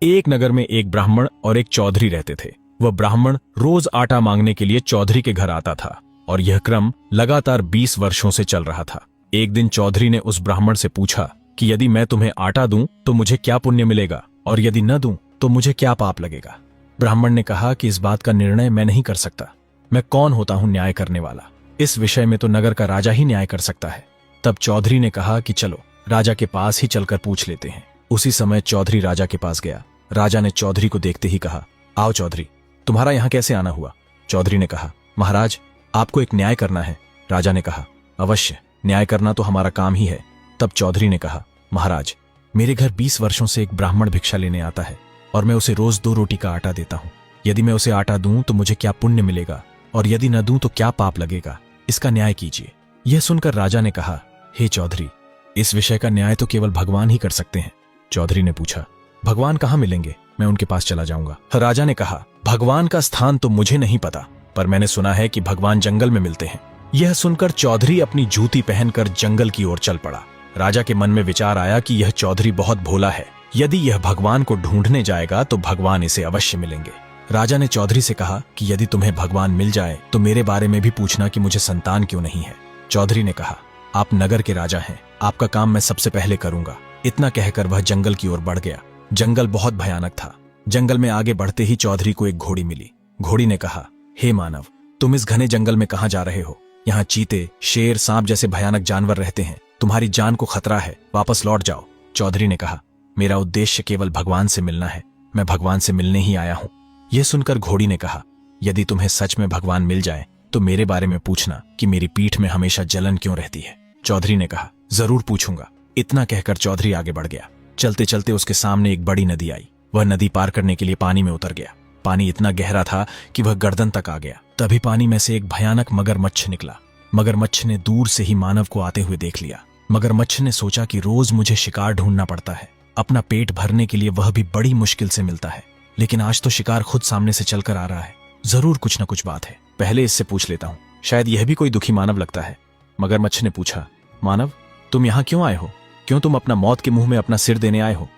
एक नगर में एक ब्राह्मण और एक चौधरी रहते थे। वह ब्राह्मण रोज आटा मांगने के लिए चौधरी के घर आता था और यह क्रम लगातार 20 वर्षों से चल रहा था। एक दिन चौधरी ने उस ब्राह्मण से पूछा कि यदि मैं तुम्हें आटा दूं तो मुझे क्या पुण्य मिलेगा और यदि न दूं तो मुझे क्या पाप लगेगा। ब्राह्मण ने कहा कि इस बात का निर्णय मैं नहीं कर सकता। मैं कौन होता हूं न्याय करने वाला? इस विषय में तो नगर का राजा ही न्याय कर सकता है। तब चौधरी ने कहा कि चलो राजा के पास ही चलकर पूछ लेते हैं। उसी समय चौधरी राजा के पास गया। राजा ने चौधरी को देखते ही कहा, आओ चौधरी, तुम्हारा यहां कैसे आना हुआ? चौधरी ने कहा, महाराज, आपको एक न्याय करना है। राजा ने कहा, अवश्य, न्याय करना तो हमारा काम ही है। तब चौधरी ने कहा, महाराज, मेरे घर 20 वर्षों से एक ब्राह्मण भिक्षा लेने आता है और मैं उसे रोज 2 रोटी का आटा देता हूं। यदि मैं उसे आटा दूं तो मुझे क्या पुण्य मिलेगा और यदि न दूं तो क्या पाप लगेगा? इसका न्याय कीजिए। यह सुनकर राजा ने कहा, हे चौधरी, इस विषय का न्याय तो केवल भगवान ही कर सकते हैं। चौधरी ने पूछा, भगवान कहाँ मिलेंगे? मैं उनके पास चला जाऊंगा। राजा ने कहा, भगवान का स्थान तो मुझे नहीं पता, पर मैंने सुना है कि भगवान जंगल में मिलते हैं। यह सुनकर चौधरी अपनी जूती पहनकर जंगल की ओर चल पड़ा। राजा के मन में विचार आया कि यह चौधरी बहुत भोला है। यदि यह भगवान को ढूंढने जाएगा तो भगवान इसे अवश्य मिलेंगे। राजा ने चौधरी से कहा कि यदि तुम्हें भगवान मिल जाए तो मेरे बारे में भी पूछना कि मुझे संतान क्यों नहीं है। चौधरी ने कहा, आप नगर के राजा हैं, आपका काम मैं सबसे पहले करूंगा। इतना कहकर वह जंगल की ओर बढ़ गया। जंगल बहुत भयानक था। जंगल में आगे बढ़ते ही चौधरी को एक घोड़ी मिली। घोड़ी ने कहा, हे मानव, तुम इस घने जंगल में कहां जा रहे हो? यहाँ चीते, शेर, सांप जैसे भयानक जानवर रहते हैं। तुम्हारी जान को खतरा है, वापस लौट जाओ। चौधरी ने कहा, मेरा उद्देश्य केवल भगवान से मिलना है, मैं भगवान से मिलने ही आया हूं। यह सुनकर घोड़ी ने कहा, यदि तुम्हें सच में भगवान मिल जाए तो मेरे बारे में पूछना कि मेरी पीठ में हमेशा जलन क्यों रहती है। चौधरी ने कहा, जरूर पूछूंगा। इतना कहकर चौधरी आगे बढ़ गया। चलते चलते उसके सामने एक बड़ी नदी आई। वह नदी पार करने के लिए पानी में उतर गया। पानी इतना गहरा था कि वह गर्दन तक आ गया। तभी पानी में से एक भयानक मगरमच्छ निकला। मगरमच्छ ने दूर से ही मानव को आते हुए देख लिया। मगरमच्छ ने सोचा कि रोज मुझे शिकार ढूंढना पड़ता है, अपना पेट भरने के लिए वह भी बड़ी मुश्किल से मिलता है, लेकिन आज तो शिकार खुद सामने से चलकर आ रहा है। जरूर कुछ न कुछ बात है, पहले इससे पूछ लेता हूं, शायद यह भी कोई दुखी मानव लगता है। मगरमच्छ ने पूछा, मानव, तुम यहाँ क्यों आए हो? क्यों तुम अपना मौत के मुंह में अपना सिर देने आए हो?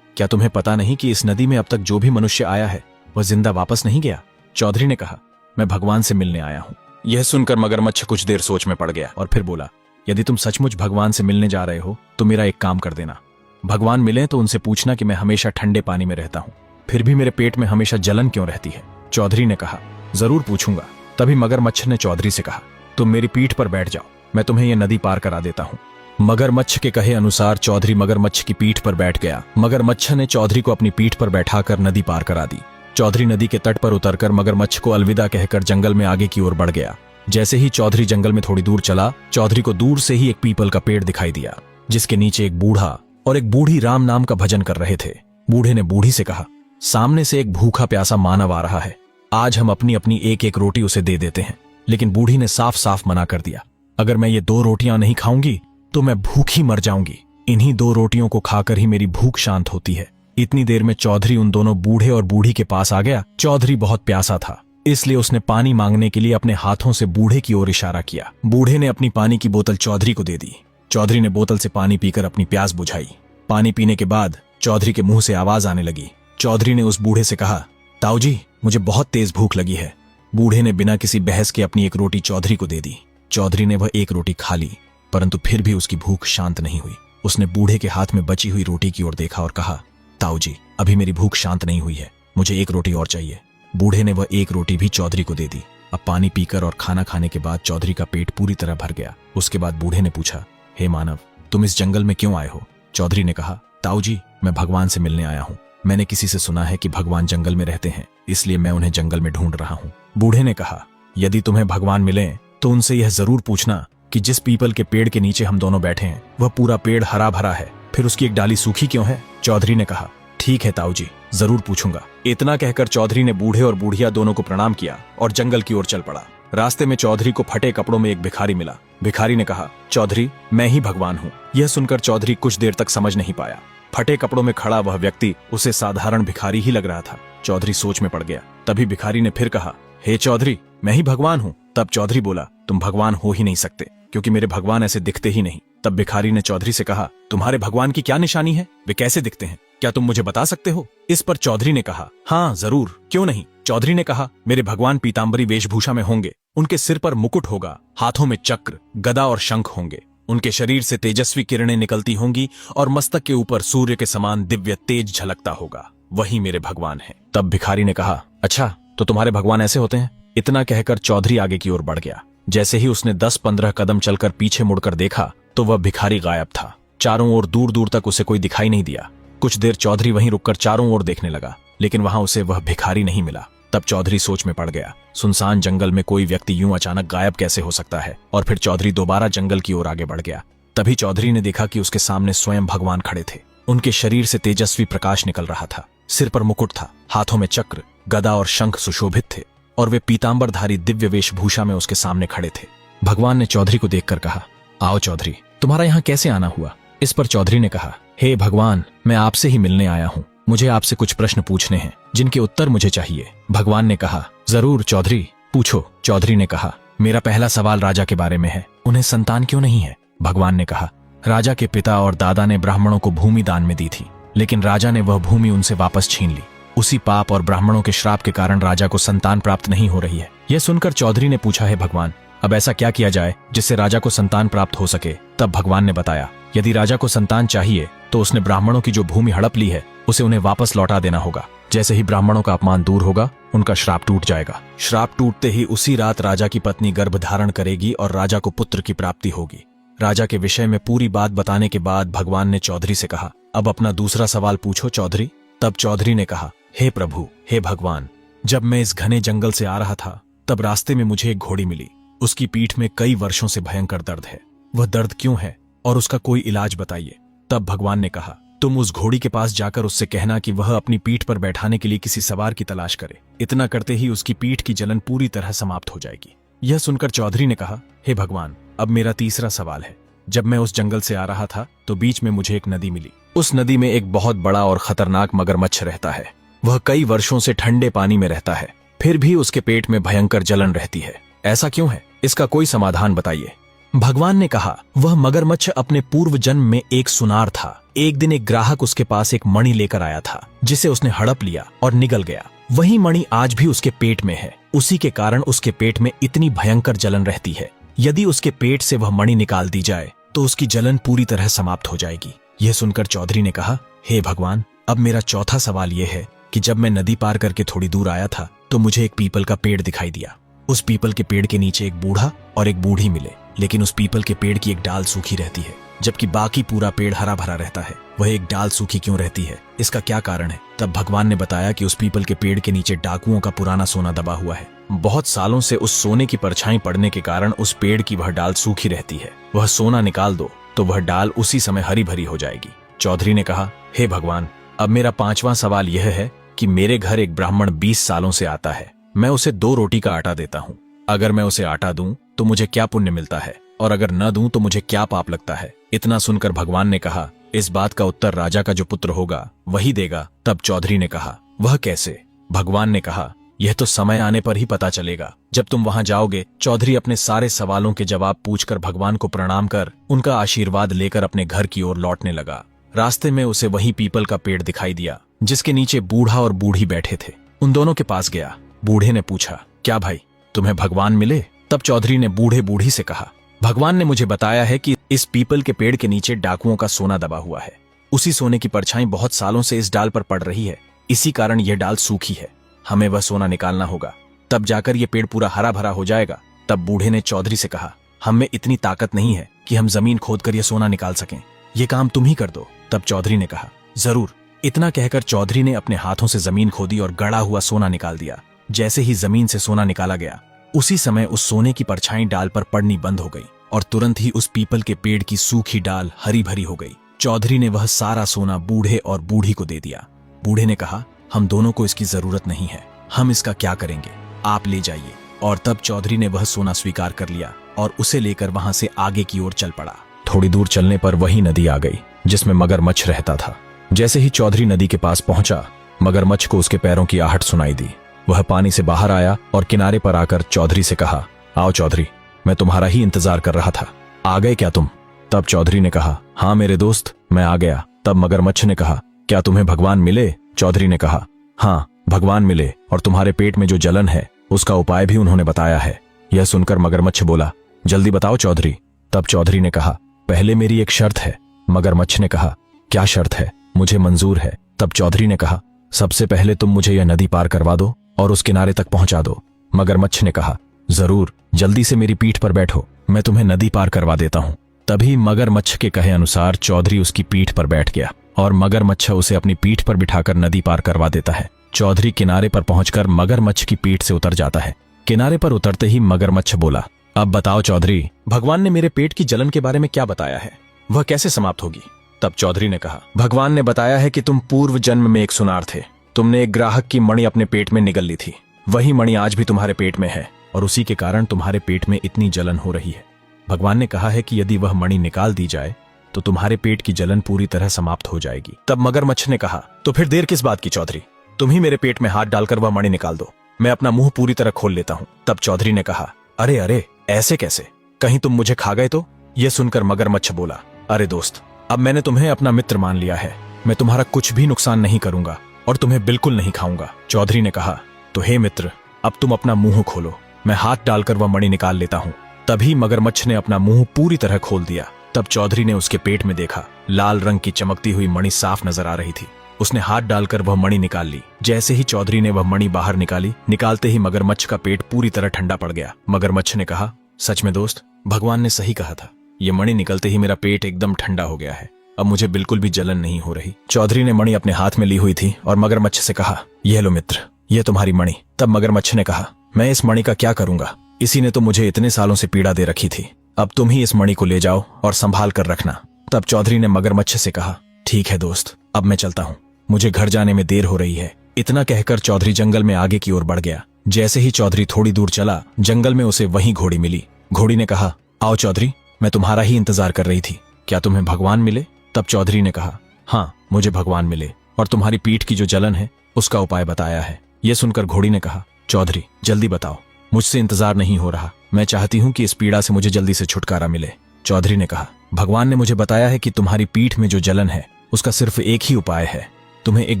क्या तुम्हें पता नहीं कि इस नदी में अब तक जो भी मनुष्य आया है वह जिंदा वापस नहीं गया? चौधरी ने कहा, मैं भगवान से मिलने आया हूं। यह सुनकर मगरमच्छ कुछ देर सोच में पड़ गया और फिर बोला, यदि तुम सचमुच भगवान से मिलने जा रहे हो तो मेरा एक काम कर देना। भगवान मिले तो उनसे पूछना कि मैं हमेशा ठंडे पानी में रहता हूं, फिर भी मेरे पेट में हमेशा जलन क्यों रहती है। चौधरी ने कहा, जरूर पूछूंगा। तभी मगरमच्छ ने चौधरी से कहा, तुम मेरी पीठ पर बैठ जाओ, मैं तुम्हें यह नदी पार करा देता हूं। मगरमच्छ के कहे अनुसार चौधरी मगरमच्छ की पीठ पर बैठ गया। मगरमच्छ ने चौधरी को अपनी पीठ पर बैठाकर नदी पार करा दी। चौधरी नदी के तट पर उतरकर मगरमच्छ को अलविदा कहकर जंगल में आगे की ओर बढ़ गया। जैसे ही चौधरी जंगल में थोड़ी दूर चला, चौधरी को दूर से ही एक पीपल का पेड़ दिखाई दिया, जिसके नीचे एक बूढ़ा और एक बूढ़ी राम नाम का भजन कर रहे थे। बूढ़े ने बूढ़ी से कहा, सामने से एक भूखा प्यासा मानव आ रहा है, आज हम अपनी अपनी एक एक रोटी उसे दे देते हैं। लेकिन बूढ़ी ने साफ साफ मना कर दिया, अगर मैं ये 2 रोटियां नहीं खाऊंगी तो मैं भूखी मर जाऊंगी। इन्हीं 2 रोटियों को खाकर ही मेरी भूख शांत होती है। इतनी देर में चौधरी उन दोनों बूढ़े और बूढ़ी के पास आ गया। चौधरी बहुत प्यासा था, इसलिए उसने पानी मांगने के लिए अपने हाथों से बूढ़े की ओर इशारा किया। बूढ़े ने अपनी पानी की बोतल चौधरी को दे दी। चौधरी ने बोतल से पानी पीकर अपनी प्यास बुझाई। पानी पीने के बाद चौधरी के मुंह से आवाज आने लगी। चौधरी ने उस बूढ़े से कहा, ताऊ जी, मुझे बहुत तेज भूख लगी है। बूढ़े ने बिना किसी बहस के अपनी एक रोटी चौधरी को दे दी। चौधरी ने वह एक रोटी खा ली, परंतु फिर भी उसकी भूख शांत नहीं हुई। उसने बूढ़े के हाथ में बची हुई रोटी की ओर देखा और कहा, ताऊ जी, अभी मेरी भूख शांत नहीं हुई है, मुझे एक रोटी और चाहिए। बूढ़े ने वह एक रोटी भी चौधरी को दे दी। अब पानी पीकर और खाना खाने के बाद चौधरी का पेट पूरी तरह भर गया। उसके बाद बूढ़े ने पूछा, हे मानव, तुम इस जंगल में क्यों आए हो? चौधरी ने कहा, ताऊ जी, मैं भगवान से मिलने आया हूँ। मैंने किसी से सुना है कि भगवान जंगल में रहते हैं, इसलिए मैं उन्हें जंगल में ढूंढ रहा हूँ। बूढ़े ने कहा, यदि तुम्हें भगवान मिले तो उनसे यह जरूर पूछना कि जिस पीपल के पेड़ के नीचे हम दोनों बैठे हैं वह पूरा पेड़ हरा भरा है, फिर उसकी एक डाली सूखी क्यों है? चौधरी ने कहा, ठीक है ताऊ जी, जरूर पूछूंगा। इतना कहकर चौधरी ने बूढ़े और बूढ़िया दोनों को प्रणाम किया और जंगल की ओर चल पड़ा। रास्ते में चौधरी को फटे कपड़ों में एक भिखारी मिला। भिखारी ने कहा, चौधरी, मैं ही भगवान हूँ। यह सुनकर चौधरी कुछ देर तक समझ नहीं पाया। फटे कपड़ों में खड़ा वह व्यक्ति उसे साधारण भिखारी ही लग रहा था। चौधरी सोच में पड़ गया। तभी भिखारी ने फिर कहा, हे चौधरी, मैं ही भगवान हूँ। तब चौधरी बोला, तुम भगवान हो ही नहीं सकते, क्योंकि मेरे भगवान ऐसे दिखते ही नहीं। तब भिखारी ने चौधरी से कहा, तुम्हारे भगवान की क्या निशानी है? वे कैसे दिखते हैं? क्या तुम मुझे बता सकते हो? इस पर चौधरी ने कहा, हाँ जरूर, क्यों नहीं। चौधरी ने कहा, मेरे भगवान पीताम्बरी वेशभूषा में होंगे, उनके सिर पर मुकुट होगा, हाथों में चक्र, गदा और शंख होंगे, उनके शरीर से तेजस्वी किरणें निकलती होंगी और मस्तक के ऊपर सूर्य के समान दिव्य तेज झलकता होगा। वही मेरे भगवान हैं। तब भिखारी ने कहा, अच्छा तो तुम्हारे भगवान ऐसे होते हैं? इतना कहकर चौधरी आगे की ओर बढ़ गया। जैसे ही उसने 10-15 कदम चलकर पीछे मुड़कर देखा तो वह भिखारी गायब था। चारों ओर दूर दूर तक उसे कोई दिखाई नहीं दिया। कुछ देर चौधरी वहीं रुककर चारों ओर देखने लगा, लेकिन वहां उसे वह भिखारी नहीं मिला। तब चौधरी सोच में पड़ गया, सुनसान जंगल में कोई व्यक्ति यूं अचानक गायब कैसे हो सकता है। और फिर चौधरी दोबारा जंगल की ओर आगे बढ़ गया। तभी चौधरी ने देखा कि उसके सामने स्वयं भगवान खड़े थे। उनके शरीर से तेजस्वी प्रकाश निकल रहा था, सिर पर मुकुट था, हाथों में चक्र, गदा और शंख सुशोभित थे और वे पीतांबरधारी दिव्य वेशभूषा में उसके सामने खड़े थे। भगवान ने चौधरी को देखकर कहा, आओ चौधरी, तुम्हारा यहाँ कैसे आना हुआ? इस पर चौधरी ने कहा, हे भगवान, मैं आपसे ही मिलने आया हूँ। मुझे आपसे कुछ प्रश्न पूछने हैं जिनके उत्तर मुझे चाहिए। भगवान ने कहा, जरूर चौधरी, पूछो। चौधरी ने कहा, मेरा पहला सवाल राजा के बारे में है, उन्हें संतान क्यों नहीं है? भगवान ने कहा, राजा के पिता और दादा ने ब्राह्मणों को भूमि दान में दी थी, लेकिन राजा ने वह भूमि उनसे वापस छीन ली। उसी पाप और ब्राह्मणों के श्राप के कारण राजा को संतान प्राप्त नहीं हो रही है। यह सुनकर चौधरी ने पूछा, है भगवान, अब ऐसा क्या किया जाए जिससे राजा को संतान प्राप्त हो सके? तब भगवान ने बताया, यदि राजा को संतान चाहिए तो उसने ब्राह्मणों की जो भूमि हड़प ली है उसे उन्हें वापस लौटा देना होगा। जैसे ही ब्राह्मणों का अपमान दूर होगा, उनका श्राप टूट जाएगा। श्राप टूटते ही उसी रात राजा की पत्नी गर्भ धारण करेगी और राजा को पुत्र की प्राप्ति होगी। राजा के विषय में पूरी बात बताने के बाद भगवान ने चौधरी से कहा, अब अपना दूसरा सवाल पूछो चौधरी। तब चौधरी ने कहा, हे प्रभु, हे भगवान, जब मैं इस घने जंगल से आ रहा था तब रास्ते में मुझे एक घोड़ी मिली। उसकी पीठ में कई वर्षों से भयंकर दर्द है। वह दर्द क्यों है और उसका कोई इलाज बताइए। तब भगवान ने कहा, तुम उस घोड़ी के पास जाकर उससे कहना कि वह अपनी पीठ पर बैठाने के लिए किसी सवार की तलाश करे। इतना करते ही उसकी पीठ की जलन पूरी तरह समाप्त हो जाएगी। यह सुनकर चौधरी ने कहा, हे भगवान, अब मेरा तीसरा सवाल है। जब मैं उस जंगल से आ रहा था तो बीच में मुझे एक नदी मिली। उस नदी में एक बहुत बड़ा और खतरनाक मगरमच्छ रहता है। वह कई वर्षों से ठंडे पानी में रहता है, फिर भी उसके पेट में भयंकर जलन रहती है। ऐसा क्यों है? इसका कोई समाधान बताइए। भगवान ने कहा, वह मगरमच्छ अपने पूर्व जन्म में एक सुनार था। एक दिन एक ग्राहक उसके पास एक मणि लेकर आया था, जिसे उसने हड़प लिया और निगल गया। वही मणि आज भी उसके पेट में है। उसी के कारण उसके पेट में इतनी भयंकर जलन रहती है। यदि उसके पेट से वह मणि निकाल दी जाए तो उसकी जलन पूरी तरह समाप्त हो जाएगी। यह सुनकर चौधरी ने कहा, हे भगवान, अब मेरा चौथा सवाल यह है कि जब मैं नदी पार करके थोड़ी दूर आया था तो मुझे एक पीपल का पेड़ दिखाई दिया। उस पीपल के पेड़ के नीचे एक बूढ़ा और एक बूढ़ी मिले, लेकिन उस पीपल के पेड़ की एक डाल सूखी रहती है, जबकि बाकी पूरा पेड़ हरा भरा रहता है। वह एक डाल सूखी क्यों रहती है? इसका क्या कारण है? तब भगवान ने बताया कि उस पीपल के पेड़ के नीचे डाकुओं का पुराना सोना दबा हुआ है। बहुत सालों से उस सोने की परछाई पड़ने के कारण उस पेड़ की वह डाल सूखी रहती है। वह सोना निकाल दो तो वह डाल उसी समय हरी भरी हो जाएगी। चौधरी ने कहा, हे भगवान, अब मेरा पांचवा सवाल यह है कि मेरे घर एक ब्राह्मण 20 सालों से आता है। मैं उसे 2 रोटी का आटा देता हूँ। अगर मैं उसे आटा दूं तो मुझे क्या पुण्य मिलता है, और अगर न दूं तो मुझे क्या पाप लगता है? इतना सुनकर भगवान ने कहा, इस बात का उत्तर राजा का जो पुत्र होगा वही देगा। तब चौधरी ने कहा, वह कैसे? भगवान ने कहा, यह तो समय आने पर ही पता चलेगा। जब तुम वहां जाओगे। चौधरी अपने सारे सवालों के जवाब पूछकर भगवान को प्रणाम कर उनका आशीर्वाद लेकर अपने घर की ओर लौटने लगा। रास्ते में उसे वही पीपल का पेड़ दिखाई दिया जिसके नीचे बूढ़ा और बूढ़ी बैठे थे। उन दोनों के पास गया। बूढ़े ने पूछा, क्या भाई, तुम्हें भगवान मिले? तब चौधरी ने बूढ़े बूढ़ी से कहा, भगवान ने मुझे बताया है कि इस पीपल के पेड़ के नीचे डाकुओं का सोना दबा हुआ है। उसी सोने की परछाई बहुत सालों से इस डाल पर पड़ रही है। इसी कारण यह डाल सूखी है। हमें वह सोना निकालना होगा, तब जाकर यह पेड़ पूरा हरा भरा हो जाएगा। तब बूढ़े ने चौधरी से कहा, हम में इतनी ताकत नहीं है कि हम जमीन खोदकर यह सोना निकाल सकें। यह काम तुम ही कर दो। तब चौधरी ने कहा, जरूर। इतना कहकर चौधरी ने अपने हाथों से जमीन खोदी और गड़ा हुआ सोना निकाल दिया। जैसे ही जमीन से सोना निकाला गया, उसी समय उस सोने की परछाई डाल पर पड़नी बंद हो गई और तुरंत ही उस पीपल के पेड़ की सूखी डाल हरी भरी हो गई। चौधरी ने वह सारा सोना बूढ़े और बूढ़ी को दे दिया। बूढ़े ने कहा, हम दोनों को इसकी जरूरत नहीं है, हम इसका क्या करेंगे, आप ले जाइए। और तब चौधरी ने वह सोना स्वीकार कर लिया और उसे लेकर वहां से आगे की ओर चल पड़ा। थोड़ी दूर चलने पर वही नदी आ गई जिसमें मगरमच्छ रहता था। जैसे ही चौधरी नदी के पास पहुंचा, मगरमच्छ को उसके पैरों की आहट सुनाई दी। वह पानी से बाहर आया और किनारे पर आकर चौधरी से कहा, आओ चौधरी, मैं तुम्हारा ही इंतजार कर रहा था। आ गए क्या तुम? तब चौधरी ने कहा, हाँ मेरे दोस्त, मैं आ गया। तब मगरमच्छ ने कहा, क्या तुम्हें भगवान मिले? चौधरी ने कहा। हाँ, भगवान मिले, और तुम्हारे पेट में जो जलन है उसका उपाय भी उन्होंने बताया है। यह सुनकर मगरमच्छ बोला, जल्दी बताओ चौधरी। तब चौधरी ने कहा, पहले मेरी एक शर्त है। मगरमच्छ ने कहा, क्या शर्त है? मुझे मंजूर है। तब चौधरी ने कहा, सबसे पहले तुम मुझे यह नदी पार करवा दो और उस किनारे तक पहुंचा दो। मगरमच्छ ने कहा, जरूर, जल्दी से मेरी पीठ पर बैठो, मैं तुम्हें नदी पार करवा देता हूं। तभी मगरमच्छ के कहे अनुसार चौधरी उसकी पीठ पर बैठ गया और मगरमच्छ उसे अपनी पीठ पर बिठाकर नदी पार करवा देता है। चौधरी किनारे पर पहुंचकर मगरमच्छ की पीठ से उतर जाता है। किनारे पर उतरते ही मगरमच्छ बोला, अब बताओ चौधरी, भगवान ने मेरे पेट की जलन के बारे में क्या बताया है? वह कैसे समाप्त होगी? तब चौधरी ने कहा, भगवान ने बताया है कि तुम पूर्व जन्म में एक सुनार थे। तुमने एक ग्राहक की मणि अपने पेट में निगल ली थी। वही मणि आज भी तुम्हारे पेट में है और उसी के कारण तुम्हारे पेट में इतनी जलन हो रही है। भगवान ने कहा है कि यदि वह मणि निकाल दी जाए तो तुम्हारे पेट की जलन पूरी तरह समाप्त हो जाएगी। तब मगरमच्छ ने कहा, तो फिर देर किस बात की चौधरी? तुम ही मेरे पेट में हाथ डालकर वह मणि निकाल दो, मैं अपना मुंह पूरी तरह खोल लेता हूं। तब चौधरी ने कहा, अरे अरे, ऐसे कैसे? कहीं तुम मुझे खा गए तो? यह सुनकर मगरमच्छ बोला, अरे दोस्त, अब मैंने तुम्हें अपना मित्र मान लिया है। मैं तुम्हारा कुछ भी नुकसान नहीं करूंगा और तुम्हें बिल्कुल नहीं खाऊंगा। चौधरी ने कहा, तो हे मित्र, अब तुम अपना मुंह खोलो, मैं हाथ डालकर वह मणि निकाल लेता हूं। तभी मगरमच्छ ने अपना मुंह पूरी तरह खोल दिया। तब चौधरी ने उसके पेट में देखा, लाल रंग की चमकती हुई मणि साफ नजर आ रही थी। उसने हाथ डालकर वह मणि निकाल ली। जैसे ही चौधरी ने वह मणि बाहर निकाली, निकालते ही मगरमच्छ का पेट पूरी तरह ठंडा पड़ गया। मगरमच्छ ने कहा, सच में दोस्त, भगवान ने सही कहा था। ये मणि निकलते ही मेरा पेट एकदम ठंडा हो गया है। अब मुझे बिल्कुल भी जलन नहीं हो रही। चौधरी ने मणि अपने हाथ में ली हुई थी और मगरमच्छ से कहा, यह लो मित्र, यह तुम्हारी मणि। तब मगरमच्छ ने कहा, मैं इस मणि का क्या करूंगा? इसी ने तो मुझे इतने सालों से पीड़ा दे रखी थी। अब तुम ही इस मणि को ले जाओ और संभाल कर रखना। तब चौधरी ने मगरमच्छ से कहा, ठीक है दोस्त, अब मैं चलता हूँ, मुझे घर जाने में देर हो रही है। इतना कहकर चौधरी जंगल में आगे की ओर बढ़ गया। जैसे ही चौधरी थोड़ी दूर चला, जंगल में उसे वही घोड़ी मिली। घोड़ी ने कहा, आओ चौधरी, मैं तुम्हारा ही इंतजार कर रही थी। क्या तुम्हें भगवान मिले? तब चौधरी ने कहा, हाँ, मुझे भगवान मिले और तुम्हारी पीठ की जो जलन है उसका उपाय बताया है। यह सुनकर घोड़ी ने कहा, चौधरी जल्दी बताओ, मुझसे इंतजार नहीं हो रहा। मैं चाहती हूँ कि इस पीड़ा से मुझे जल्दी से छुटकारा मिले। चौधरी ने कहा, भगवान ने मुझे बताया है कि तुम्हारी पीठ में जो जलन है उसका सिर्फ एक ही उपाय है। तुम्हें एक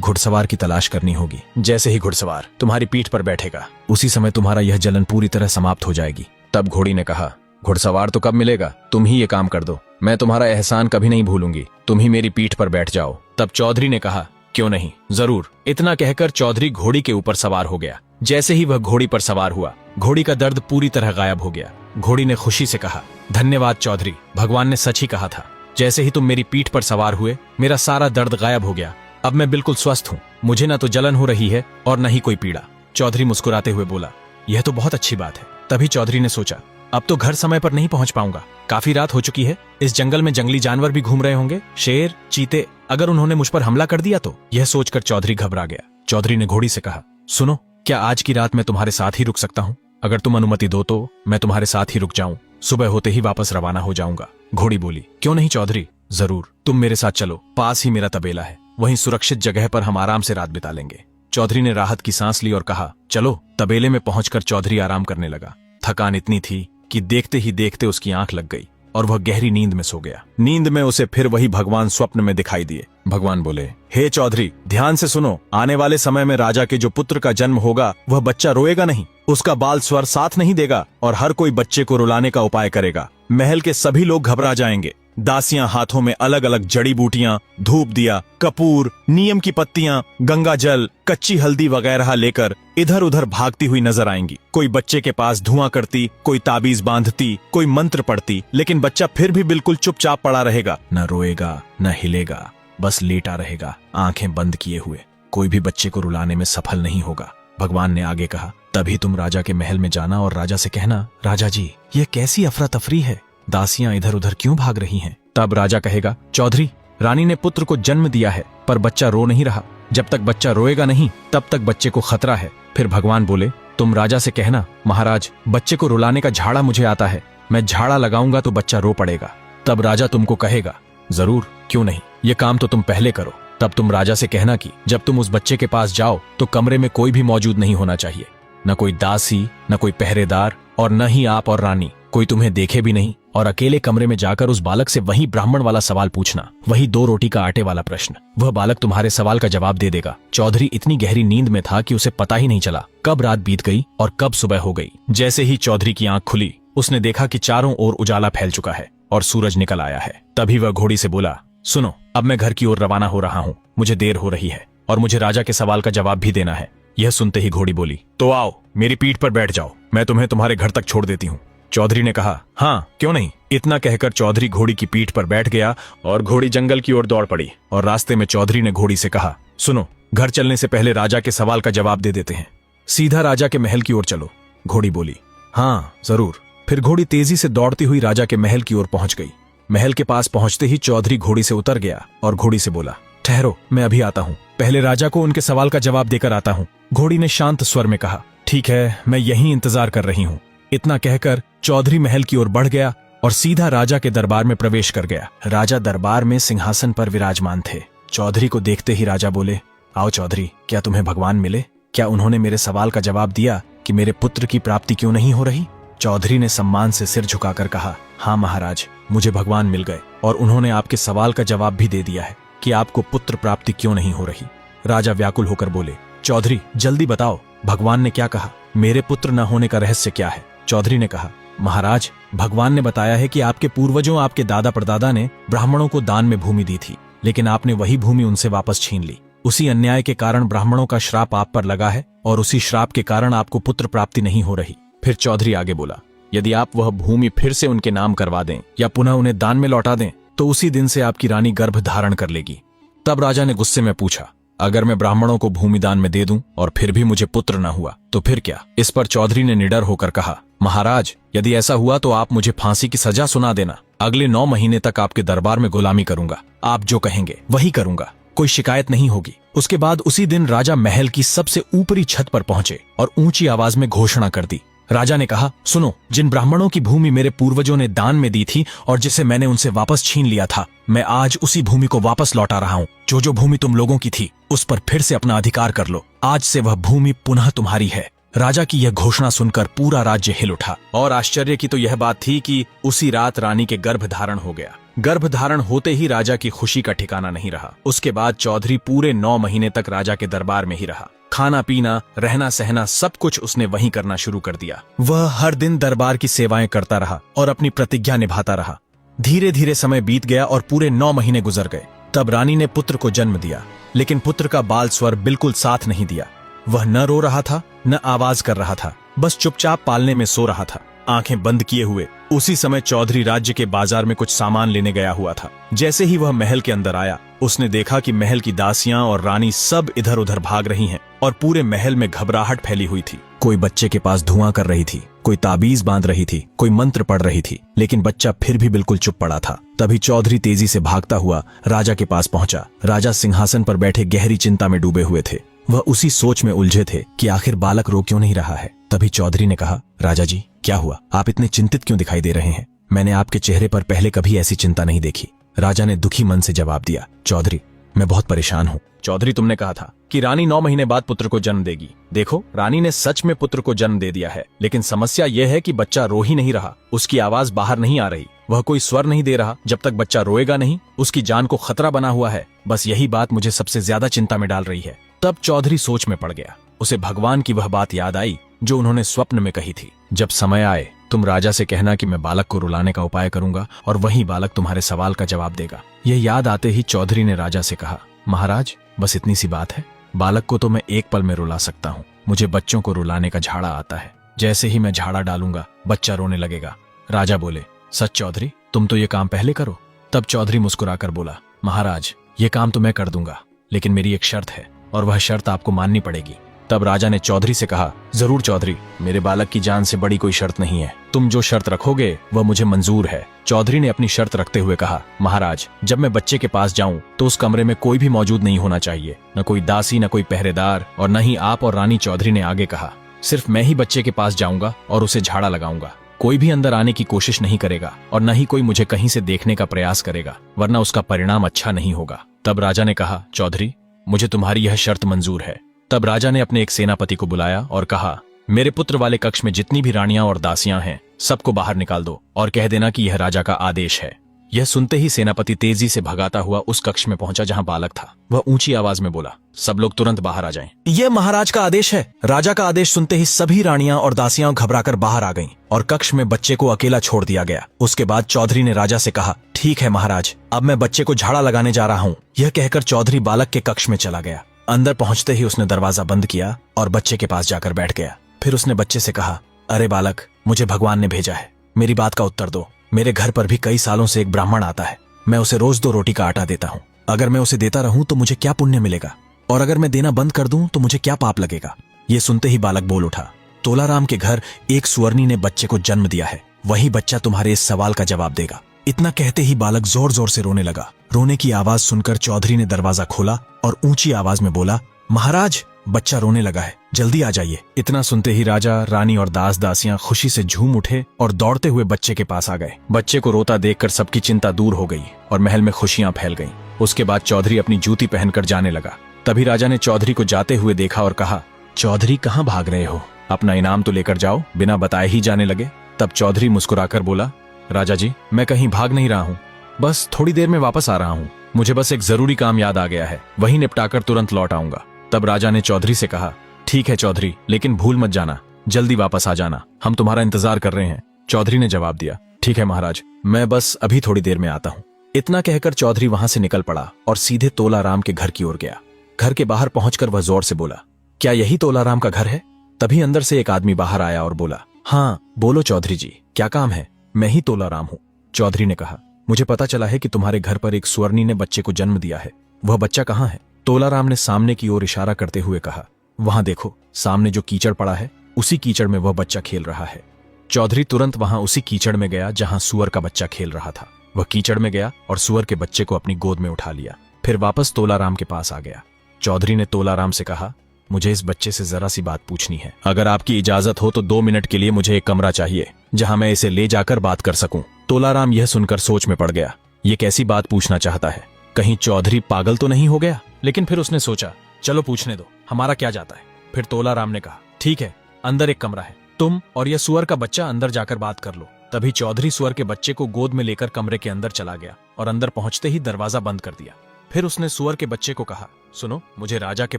घुड़सवार की तलाश करनी होगी। जैसे ही घुड़सवार तुम्हारी पीठ पर बैठेगा, उसी समय तुम्हारा यह जलन पूरी तरह समाप्त हो जाएगी। तब घोड़ी ने कहा, घुड़सवार तो कब मिलेगा? तुम ही ये काम कर दो, मैं तुम्हारा एहसान कभी नहीं भूलूंगी। तुम ही मेरी पीठ पर बैठ जाओ। तब चौधरी ने कहा, क्यों नहीं, जरूर। इतना कहकर चौधरी घोड़ी के ऊपर सवार हो गया। जैसे ही वह घोड़ी पर सवार हुआ, घोड़ी का दर्द पूरी तरह गायब हो गया। घोड़ी ने खुशी से कहा, धन्यवाद चौधरी, भगवान ने सच ही कहा था। जैसे ही तुम मेरी पीठ पर सवार हुए, मेरा सारा दर्द गायब हो गया। अब मैं बिल्कुल स्वस्थ हूँ, मुझे न तो जलन हो रही है और न ही कोई पीड़ा। चौधरी मुस्कुराते हुए बोला, यह तो बहुत अच्छी बात है। तभी चौधरी ने सोचा, अब तो घर समय पर नहीं पहुंच पाऊंगा, काफी रात हो चुकी है। इस जंगल में जंगली जानवर भी घूम रहे होंगे, शेर, चीते, अगर उन्होंने मुझ पर हमला कर दिया तो? यह सोचकर चौधरी घबरा गया। चौधरी ने घोड़ी से कहा, सुनो, क्या आज की रात मैं तुम्हारे साथ ही रुक सकता हूँ? अगर तुम अनुमति दो तो मैं तुम्हारे साथ ही रुक जाऊं, सुबह होते ही वापस रवाना हो जाऊंगा। घोड़ी बोली, क्यों नहीं चौधरी, जरूर, तुम मेरे साथ चलो, पास ही मेरा तबेला है, वहीं सुरक्षित जगह पर हम आराम से रात बिता लेंगे। चौधरी ने राहत की सांस ली और कहा, चलो। तबेले में पहुंचकर चौधरी आराम करने लगा। थकान इतनी थी कि देखते ही देखते उसकी आंख लग गई और वह गहरी नींद में सो गया। नींद में उसे फिर वही भगवान स्वप्न में दिखाई दिए। भगवान बोले, हे चौधरी, ध्यान से सुनो, आने वाले समय में राजा के जो पुत्र का जन्म होगा वह बच्चा रोएगा नहीं, उसका बाल स्वर साथ नहीं देगा और हर कोई बच्चे को रुलाने का उपाय करेगा। महल के सभी लोग घबरा जाएंगे। दासियां हाथों में अलग अलग जड़ी बूटियां, धूप दिया, कपूर, नीम की पत्तियां, गंगा जल, कच्ची हल्दी वगैरह लेकर इधर उधर भागती हुई नजर आएंगी। कोई बच्चे के पास धुआं करती, कोई ताबीज बांधती, कोई मंत्र पढ़ती, लेकिन बच्चा फिर भी बिल्कुल चुपचाप पड़ा रहेगा, न रोएगा न हिलेगा, बस लेटा रहेगा, आंखें बंद किए हुए। कोई भी बच्चे को रुलाने में सफल नहीं होगा। भगवान ने आगे कहा, तभी तुम राजा के महल में जाना और राजा से कहना, राजा जी, यह कैसी अफरा तफरी है, दासियां इधर उधर क्यों भाग रही हैं? तब राजा कहेगा, चौधरी, रानी ने पुत्र को जन्म दिया है पर बच्चा रो नहीं रहा, जब तक बच्चा रोएगा नहीं तब तक बच्चे को खतरा है। फिर भगवान बोले, तुम राजा से कहना, महाराज, बच्चे को रुलाने का झाड़ा मुझे आता है, मैं झाड़ा लगाऊंगा तो बच्चा रो पड़ेगा। तब राजा तुमको कहेगा, जरूर, क्यों नहीं, ये काम तो तुम पहले करो। तब तुम राजा से कहना कि जब तुम उस बच्चे के पास जाओ तो कमरे में कोई भी मौजूद नहीं होना चाहिए, न कोई दासी, न कोई पहरेदार और न ही आप और रानी, कोई तुम्हें देखे भी नहीं और अकेले कमरे में जाकर उस बालक से वही ब्राह्मण वाला सवाल पूछना, वही 2 रोटी का आटे वाला प्रश्न। वह बालक तुम्हारे सवाल का जवाब दे देगा। चौधरी इतनी गहरी नींद में था कि उसे पता ही नहीं चला कब रात बीत गई और कब सुबह हो गई। जैसे ही चौधरी की आंख खुली, उसने देखा कि चारों ओर उजाला फैल चुका है और सूरज निकल आया है। तभी वह घोड़ी से बोला, सुनो, अब मैं घर की ओर रवाना हो रहा हूँ, मुझे देर हो रही है और मुझे राजा के सवाल का जवाब भी देना है। यह सुनते ही घोड़ी बोली, तो आओ, मेरी पीठ पर बैठ जाओ, मैं तुम्हें तुम्हारे घर तक छोड़ देती हूँ। चौधरी ने कहा, हाँ क्यों नहीं। इतना कहकर चौधरी घोड़ी की पीठ पर बैठ गया और घोड़ी जंगल की ओर दौड़ पड़ी। और रास्ते में चौधरी ने घोड़ी से कहा, सुनो, घर चलने से पहले राजा के सवाल का जवाब दे देते हैं, सीधा राजा के महल की ओर चलो। घोड़ी बोली, हाँ जरूर। फिर घोड़ी तेजी से दौड़ती हुई राजा के महल की ओर पहुंच गई। महल के पास पहुंचते ही चौधरी घोड़ी से उतर गया और घोड़ी से बोला, ठहरो, मैं अभी आता हूँ, पहले राजा को उनके सवाल का जवाब देकर आता हूँ। घोड़ी ने शांत स्वर में कहा, ठीक है, मैं यहीं इंतजार कर रही हूँ। इतना कहकर चौधरी महल की ओर बढ़ गया और सीधा राजा के दरबार में प्रवेश कर गया। राजा दरबार में सिंहासन पर विराजमान थे। चौधरी को देखते ही राजा बोले, आओ चौधरी, क्या तुम्हें भगवान मिले? क्या उन्होंने मेरे सवाल का जवाब दिया कि मेरे पुत्र की प्राप्ति क्यों नहीं हो रही? चौधरी ने सम्मान से सिर झुकाकर कहा, हाँ महाराज, मुझे भगवान मिल गए और उन्होंने आपके सवाल का जवाब भी दे दिया है कि आपको पुत्र प्राप्ति क्यों नहीं हो रही। राजा व्याकुल होकर बोले, चौधरी जल्दी बताओ, भगवान ने क्या कहा? मेरे पुत्र न होने का रहस्य क्या है? चौधरी ने कहा, महाराज, भगवान ने बताया है कि आपके पूर्वजों, आपके दादा परदादा ने ब्राह्मणों को दान में भूमि दी थी, लेकिन आपने वही भूमि उनसे वापस छीन ली। उसी अन्याय के कारण ब्राह्मणों का श्राप आप पर लगा है और उसी श्राप के कारण आपको पुत्र प्राप्ति नहीं हो रही। फिर चौधरी आगे बोला, यदि आप वह भूमि फिर से उनके नाम करवा दें या पुनः उन्हें दान में लौटा दें तो उसी दिन से आपकी रानी गर्भ धारण कर लेगी। तब राजा ने गुस्से में पूछा, अगर मैं ब्राह्मणों को भूमि दान में दे दूं और फिर भी मुझे पुत्र न हुआ तो फिर क्या? इस पर चौधरी ने निडर होकर कहा, महाराज, यदि ऐसा हुआ तो आप मुझे फांसी की सजा सुना देना। अगले 9 महीने तक आपके दरबार में गुलामी करूंगा, आप जो कहेंगे वही करूंगा, कोई शिकायत नहीं होगी। उसके बाद उसी दिन राजा महल की सबसे ऊपरी छत पर पहुंचे और ऊंची आवाज में घोषणा कर दी। राजा ने कहा, सुनो, जिन ब्राह्मणों की भूमि मेरे पूर्वजों ने दान में दी थी और जिसे मैंने उनसे वापस छीन लिया था, मैं आज उसी भूमि को वापस लौटा रहा हूँ। जो भूमि तुम लोगों की थी उस पर फिर से अपना अधिकार कर लो। आज से वह भूमि पुनः तुम्हारी है। राजा की यह घोषणा सुनकर पूरा राज्य हिल उठा और आश्चर्य की तो यह बात थी कि उसी रात रानी के गर्भ धारण हो गया। गर्भ धारण होते ही राजा की खुशी का ठिकाना नहीं रहा। उसके बाद चौधरी पूरे 9 महीने तक राजा के दरबार में ही रहा। खाना पीना, रहना सहना सब कुछ उसने वहीं करना शुरू कर दिया। वह हर दिन दरबार की सेवाएं करता रहा और अपनी प्रतिज्ञा निभाता रहा। धीरे धीरे समय बीत गया और पूरे 9 महीने गुजर गए। तब रानी ने पुत्र को जन्म दिया, लेकिन पुत्र का बाल स्वर बिल्कुल साथ नहीं दिया। वह न रो रहा था, न आवाज कर रहा था, बस चुपचाप पालने में सो रहा था, आंखें बंद किए हुए। उसी समय चौधरी राज्य के बाजार में कुछ सामान लेने गया हुआ था। जैसे ही वह महल के अंदर आया, उसने देखा कि महल की दासियां और रानी सब इधर उधर भाग रही हैं और पूरे महल में घबराहट फैली हुई थी। कोई बच्चे के पास धुआं कर रही थी, कोई ताबीज बांध रही थी, कोई मंत्र पढ़ रही थी, लेकिन बच्चा फिर भी बिल्कुल चुप पड़ा था। तभी चौधरी तेजी से भागता हुआ राजा के पास पहुंचा। राजा सिंहासन पर बैठे गहरी चिंता में डूबे हुए थे। वह उसी सोच में उलझे थे कि आखिर बालक रो क्यों नहीं रहा है। तभी चौधरी ने कहा, राजा जी, क्या हुआ? आप इतने चिंतित क्यों दिखाई दे रहे हैं? मैंने आपके चेहरे पर पहले कभी ऐसी चिंता नहीं देखी। राजा ने दुखी मन से जवाब दिया, चौधरी, मैं बहुत परेशान हूँ। चौधरी, तुमने कहा था कि रानी 9 महीने बाद पुत्र को जन्म देगी। देखो, रानी ने सच में पुत्र को जन्म दे दिया है, लेकिन समस्या यह है कि बच्चा रो ही नहीं रहा, उसकी आवाज बाहर नहीं आ रही, वह कोई स्वर नहीं दे रहा। जब तक बच्चा रोएगा नहीं, उसकी जान को खतरा बना हुआ है। बस यही बात मुझे सबसे ज्यादा चिंता में डाल रही है। तब चौधरी सोच में पड़ गया। उसे भगवान की वह बात याद आई जो उन्होंने स्वप्न में कही थी, जब समय आए तुम राजा से कहना कि मैं बालक को रुलाने का उपाय करूंगा और वही बालक तुम्हारे सवाल का जवाब देगा। यह याद आते ही चौधरी ने राजा से कहा, महाराज, बस इतनी सी बात है, बालक को तो मैं एक पल में रुला सकता हूँ। मुझे बच्चों को रुलाने का झाड़ा आता है। जैसे ही मैं झाड़ा डालूंगा, बच्चा रोने लगेगा। राजा बोले, सच चौधरी, तुम तो ये काम पहले करो। तब चौधरी मुस्कुराकर बोला, महाराज, ये काम तो मैं कर दूंगा, लेकिन मेरी एक शर्त है और वह शर्त आपको माननी पड़ेगी। तब राजा ने चौधरी से कहा, जरूर चौधरी, मेरे बालक की जान से बड़ी कोई शर्त नहीं है। तुम जो शर्त रखोगे वह मुझे मंजूर है। चौधरी ने अपनी शर्त रखते हुए कहा, महाराज, जब मैं बच्चे के पास जाऊं तो उस कमरे में कोई भी मौजूद नहीं होना चाहिए, न कोई दासी, न कोई पहरेदार, और न ही आप और रानी। चौधरी ने आगे कहा, सिर्फ मैं ही बच्चे के पास जाऊंगा और उसे झाड़ा लगाऊंगा। कोई भी अंदर आने की कोशिश नहीं करेगा और न ही कोई मुझे कहीं से देखने का प्रयास करेगा, वरना उसका परिणाम अच्छा नहीं होगा। तब राजा ने कहा, चौधरी, मुझे तुम्हारी यह शर्त मंजूर है। तब राजा ने अपने एक सेनापति को बुलाया और कहा, मेरे पुत्र वाले कक्ष में जितनी भी रानियां और दासियां हैं, सबको बाहर निकाल दो और कह देना कि यह राजा का आदेश है। यह सुनते ही सेनापति तेजी से भगाता हुआ उस कक्ष में पहुंचा जहां बालक था। वह ऊंची आवाज में बोला, सब लोग तुरंत बाहर आ जाएं। यह महाराज का आदेश है। राजा का आदेश सुनते ही सभी रानियां और दासियां घबराकर बाहर आ गईं और कक्ष में बच्चे को अकेला छोड़ दिया गया। उसके बाद चौधरी ने राजा से कहा, ठीक है महाराज, अब मैं बच्चे को झाड़ा लगाने जा रहा हूँ। यह कहकर चौधरी बालक के कक्ष में चला गया। अंदर पहुंचते ही उसने दरवाजा बंद किया और बच्चे के पास जाकर बैठ गया। फिर उसने बच्चे से कहा, अरे बालक, मुझे भगवान ने भेजा है, मेरी बात का उत्तर दो। मेरे घर पर भी कई सालों से एक ब्राह्मण आता है। मैं उसे रोज 2 रोटी का आटा देता हूँ। अगर मैं उसे देता रहूं तो मुझे क्या पुण्य मिलेगा, और अगर मैं देना बंद कर दूं तो मुझे क्या पाप लगेगा। ये सुनते ही बालक बोल उठा, तोलाराम के घर एक सुअरनी ने बच्चे को जन्म दिया है, वही बच्चा तुम्हारे इस सवाल का जवाब देगा। इतना कहते ही बालक जोर जोर से रोने लगा। रोने की आवाज सुनकर चौधरी ने दरवाजा खोला और ऊंची आवाज में बोला, महाराज, बच्चा रोने लगा है, जल्दी आ जाइए। इतना सुनते ही राजा, रानी और दास दासियां खुशी से झूम उठे और दौड़ते हुए बच्चे के पास आ गए। बच्चे को रोता देखकर सबकी चिंता दूर हो गई और महल में खुशियां फैल गईं। उसके बाद चौधरी अपनी जूती पहनकर जाने लगा। तभी राजा ने चौधरी को जाते हुए देखा और कहा, चौधरी कहाँ भाग रहे हो? अपना इनाम तो लेकर जाओ, बिना बताए ही जाने लगे। तब चौधरी मुस्कुराकर बोला, राजा जी, मैं कहीं भाग नहीं रहा हूँ, बस थोड़ी देर में वापस आ रहा हूँ। मुझे बस एक जरूरी काम याद आ गया है, वही निपटाकर तुरंत लौट आऊंगा। तब राजा ने चौधरी से कहा, ठीक है चौधरी, लेकिन भूल मत जाना, जल्दी वापस आ जाना, हम तुम्हारा इंतजार कर रहे हैं। चौधरी ने जवाब दिया, ठीक है महाराज, मैं बस अभी थोड़ी देर में आता हूँ। इतना कहकर चौधरी वहां से निकल पड़ा और सीधे तोलाराम के घर की ओर गया। घर के बाहर पहुंचकर वह जोर से बोला, क्या यही तोलाराम का घर है? तभी अंदर से एक आदमी बाहर आया और बोला, हाँ बोलो चौधरी जी, क्या काम है? मैं ही तोलाराम हूँ। चौधरी ने कहा, मुझे पता चला है कि तुम्हारे घर पर एक सुअरनी ने बच्चे को जन्म दिया है, वह बच्चा कहाँ है? तोलाराम ने सामने की ओर इशारा करते हुए कहा, वहां देखो, सामने जो कीचड़ पड़ा है, उसी कीचड़ में वह बच्चा खेल रहा है। चौधरी तुरंत वहां उसी कीचड़ में गया जहां सुअर का बच्चा खेल रहा था। वह कीचड़ में गया और सुअर के बच्चे को अपनी गोद में उठा लिया। फिर वापस तोलाराम के पास आ गया। चौधरी ने तोलाराम से कहा, मुझे इस बच्चे से जरा सी बात पूछनी है। अगर आपकी इजाजत हो तो 2 मिनट के लिए मुझे एक कमरा चाहिए जहां मैं इसे ले जाकर बात कर सकूं। तोलाराम यह सुनकर सोच में पड़ गया, ये कैसी बात पूछना चाहता है? कहीं चौधरी पागल तो नहीं हो गया? लेकिन फिर उसने सोचा, चलो पूछने दो, हमारा क्या जाता है। फिर तोलाराम ने कहा, ठीक है, अंदर एक कमरा है, तुम और यह सुअर का बच्चा अंदर जाकर बात कर लो। तभी चौधरी सुअर के बच्चे को गोद में लेकर कमरे के अंदर चला गया और अंदर पहुंचते ही दरवाजा बंद कर दिया। फिर उसने सुअर के बच्चे को कहा, सुनो, मुझे राजा के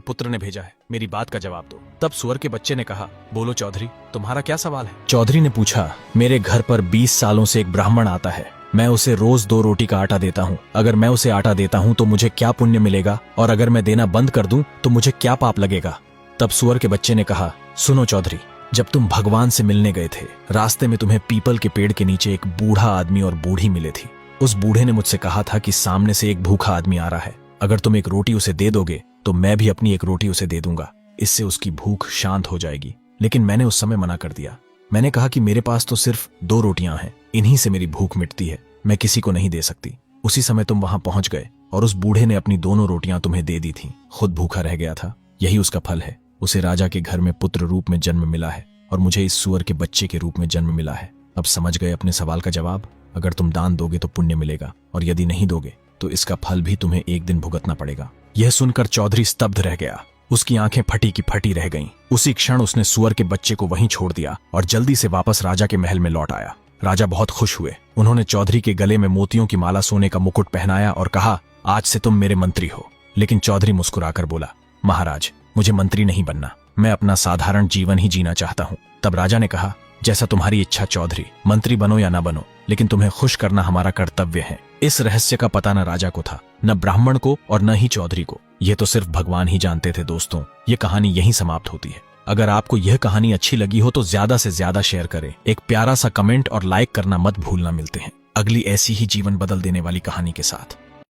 पुत्र ने भेजा है, मेरी बात का जवाब दो। तब सुअर के बच्चे ने कहा, बोलो चौधरी, तुम्हारा क्या सवाल है? चौधरी ने पूछा, मेरे घर पर 20 सालों से एक ब्राह्मण आता है, मैं उसे रोज 2 रोटी का आटा देता हूँ। अगर मैं उसे आटा देता हूँ तो मुझे क्या पुण्य मिलेगा, और अगर मैं देना बंद कर दूं तो मुझे क्या पाप लगेगा? तब सुअर के बच्चे ने कहा, सुनो चौधरी, जब तुम भगवान से मिलने गए थे, रास्ते में तुम्हें पीपल के पेड़ के नीचे एक बूढ़ा आदमी और बूढ़ी मिले थी। उस बूढ़े ने मुझसे कहा था कि सामने से एक भूखा आदमी आ रहा है, अगर तुम एक रोटी उसे दे दोगे तो मैं भी अपनी एक रोटी उसे दे दूंगा, इससे उसकी भूख शांत हो जाएगी। लेकिन मैंने उस समय मना कर दिया। मैंने कहा कि मेरे पास तो सिर्फ 2 रोटियां हैं, इन्हीं से मेरी भूख मिटती है, मैं किसी को नहीं दे सकती। उसी समय तुम वहां पहुंच गए और उस बूढ़े ने अपनी दोनों रोटियां तुम्हें दे दी थीं। खुद भूखा रह गया था। यही उसका फल है। उसे राजा के घर में पुत्र रूप में जन्म मिला है और मुझे इस सुअर के बच्चे के रूप में जन्म मिला है। अब समझ गए अपने सवाल का जवाब? अगर तुम दान दोगे तो पुण्य मिलेगा, और यदि नहीं दोगे तो इसका फल भी तुम्हें एक दिन भुगतना पड़ेगा। यह सुनकर चौधरी स्तब्ध रह गया। उसकी आंखें फटी की फटी रह गईं। उसी क्षण उसने सुअर के बच्चे को वहीं छोड़ दिया और जल्दी से वापस राजा के महल में लौट आया। राजा बहुत खुश हुए। उन्होंने चौधरी के गले में मोतियों की माला, सोने का मुकुट पहनाया और कहा, आज से तुम मेरे मंत्री हो। लेकिन चौधरी मुस्कुराकर बोला, महाराज, मुझे मंत्री नहीं बनना, मैं अपना साधारण जीवन ही जीना चाहता हूँ। तब राजा ने कहा, जैसा तुम्हारी इच्छा चौधरी, मंत्री बनो या ना बनो, लेकिन तुम्हें खुश करना हमारा कर्तव्य है। इस रहस्य का पता न राजा को था, न ब्राह्मण को और न ही चौधरी को। यह तो सिर्फ भगवान ही जानते थे। दोस्तों, ये कहानी यहीं समाप्त होती है। अगर आपको यह कहानी अच्छी लगी हो तो ज्यादा से ज्यादा शेयर करें, एक प्यारा सा कमेंट और लाइक करना मत भूलना। मिलते हैं अगली ऐसी ही जीवन बदल देने वाली कहानी के साथ।